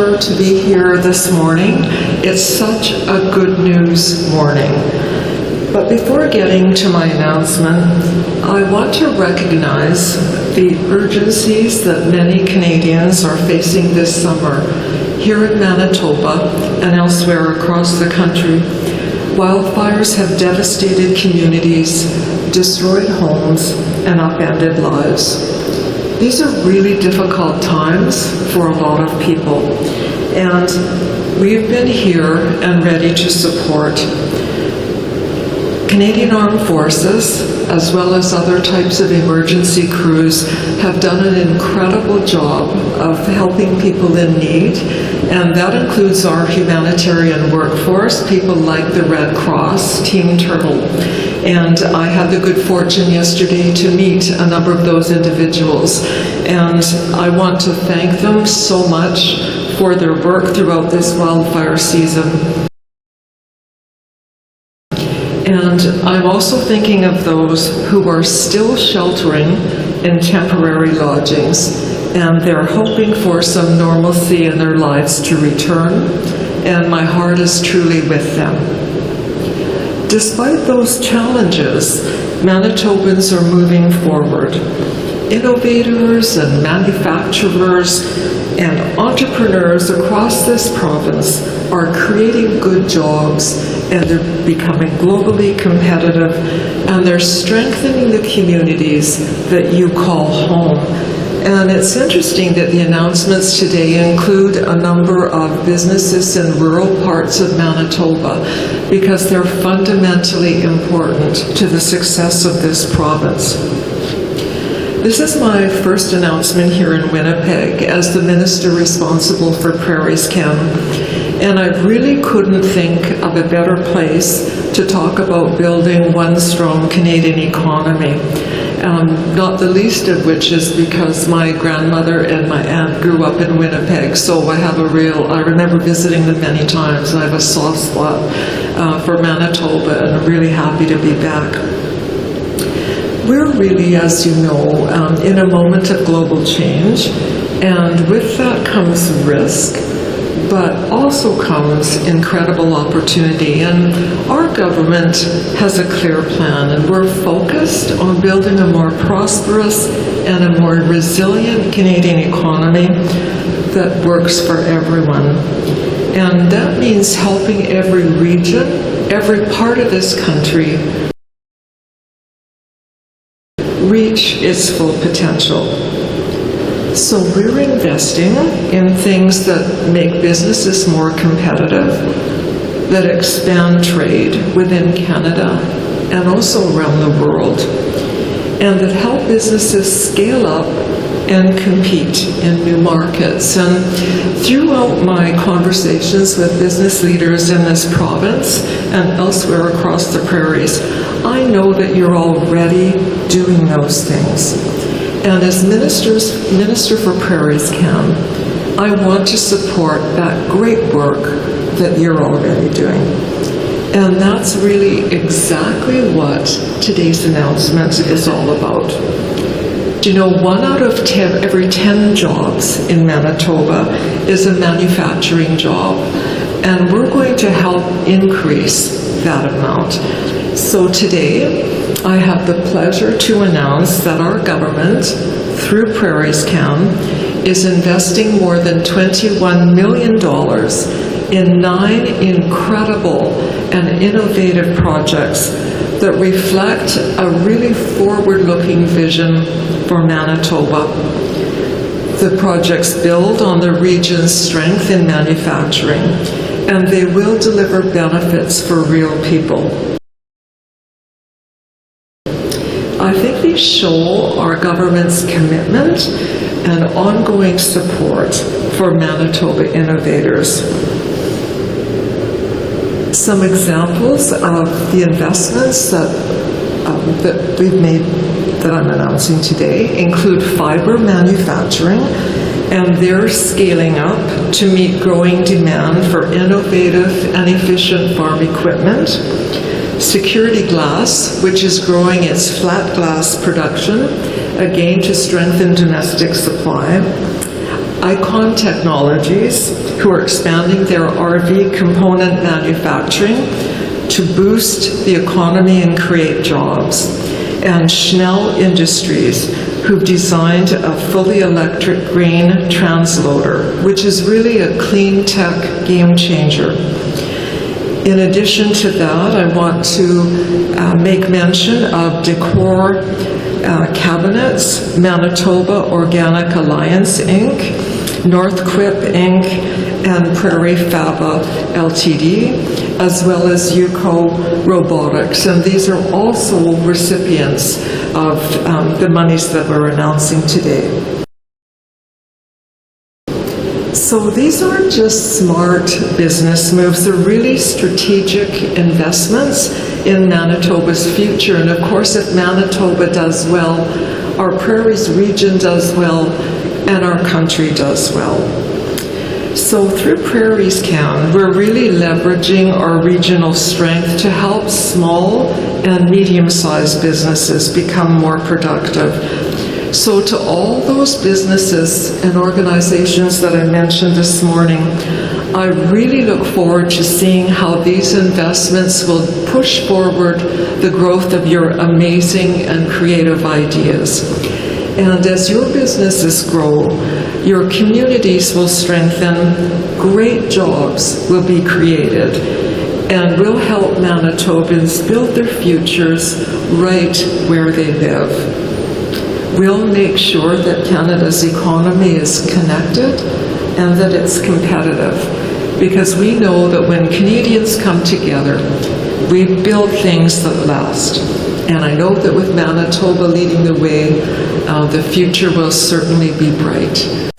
pleasure to be here this morning. It's such a good news morning. But before getting to my announcement, I want to recognize the urgencies that many Canadians are facing this summer here in Manitoba and elsewhere across the country. Wildfires have devastated communities, destroyed homes, and upended lives. These are really difficult times for a lot of people, and we've been here and ready to support. Canadian Armed Forces, as well as other types of emergency crews, have done an incredible job of helping people in need, and that includes our humanitarian workforce, people like the Red Cross, Team Turtle. And I had the good fortune yesterday to meet a number of those individuals, and I want to thank them so much for their work throughout this wildfire season. And I'm also thinking of those who are still sheltering in temporary lodgings, and they're hoping for some normalcy in their lives to return, and my heart is truly with them. Despite those challenges, Manitobans are moving forward. Innovators and manufacturers and entrepreneurs across this province are creating good jobs, and they're becoming globally competitive, and they're strengthening the communities that you call home. And it's interesting that the announcements today include a number of businesses in rural parts of Manitoba because they're fundamentally important to the success of this province. This is my first announcement here in Winnipeg as the minister responsible for Prairies Chem, and I really couldn't think of a better place to talk about building one strong Canadian economy. Not the least of which is because my grandmother and my aunt grew up in Winnipeg, so I remember visiting them many times. I have a soft spot for Manitoba, and I'm really happy to be back. We're really, as you know, in a moment of global change, and with that comes risk, but also comes incredible opportunity. And our government has a clear plan, and we're focused on building a more prosperous and a more resilient Canadian economy that works for everyone. And that means helping every region, every part of this country reach its full potential. So we're investing in things that make businesses more competitive, that expand trade within Canada and also around the world, and that help businesses scale up and compete in new markets. And throughout my conversations with business leaders in this province and elsewhere across the prairies, I know that you're already doing those things. And as Minister for Prairies Chem, I want to support that great work that you're already doing. And that's really exactly what today's announcement is all about. Do you know, 1 out of every 10 jobs in Manitoba is a manufacturing job, and we're going to help increase that amount. So today, I have the pleasure to announce that our government, through Prairies Chem, is investing more than $21 million in 9 incredible and innovative projects that reflect a really forward-looking vision for Manitoba. The projects build on the region's strength in manufacturing, and they will deliver benefits for real people. I think they show our government's commitment and ongoing support for Manitoba innovators. Some examples of the investments that we've made that I'm announcing today include fiber manufacturing, and they're scaling up to meet growing demand for innovative and efficient farm equipment. Security glass, which is growing its flat glass production, again to strengthen domestic supply. Icon Technologies, who are expanding their RV component manufacturing to boost the economy and create jobs, and Schnell Industries, who've designed a fully electric grain transloader, which is really a clean tech game changer. In addition to that, I want to make mention of Decor Cabinets, Manitoba Organic Alliance, Inc., Northquip, Inc., and Prairie Faba Ltd., as well as UCO Robotics. And these are also recipients of the monies that we're announcing today. So these aren't just smart business moves, they're really strategic investments in Manitoba's future. And of course, if Manitoba does well, our Prairies region does well, and our country does well. So through Prairies Can, we're really leveraging our regional strength to help small and medium-sized businesses become more productive. So to all those businesses and organizations that I mentioned this morning, I really look forward to seeing how these investments will push forward the growth of your amazing and creative ideas. And as your businesses grow, your communities will strengthen, great jobs will be created, and we'll help Manitobans build their futures right where they live. We'll make sure that Canada's economy is connected and that it's competitive, because we know that when Canadians come together, we build things that last. And I know that with Manitoba leading the way, the future will certainly be bright.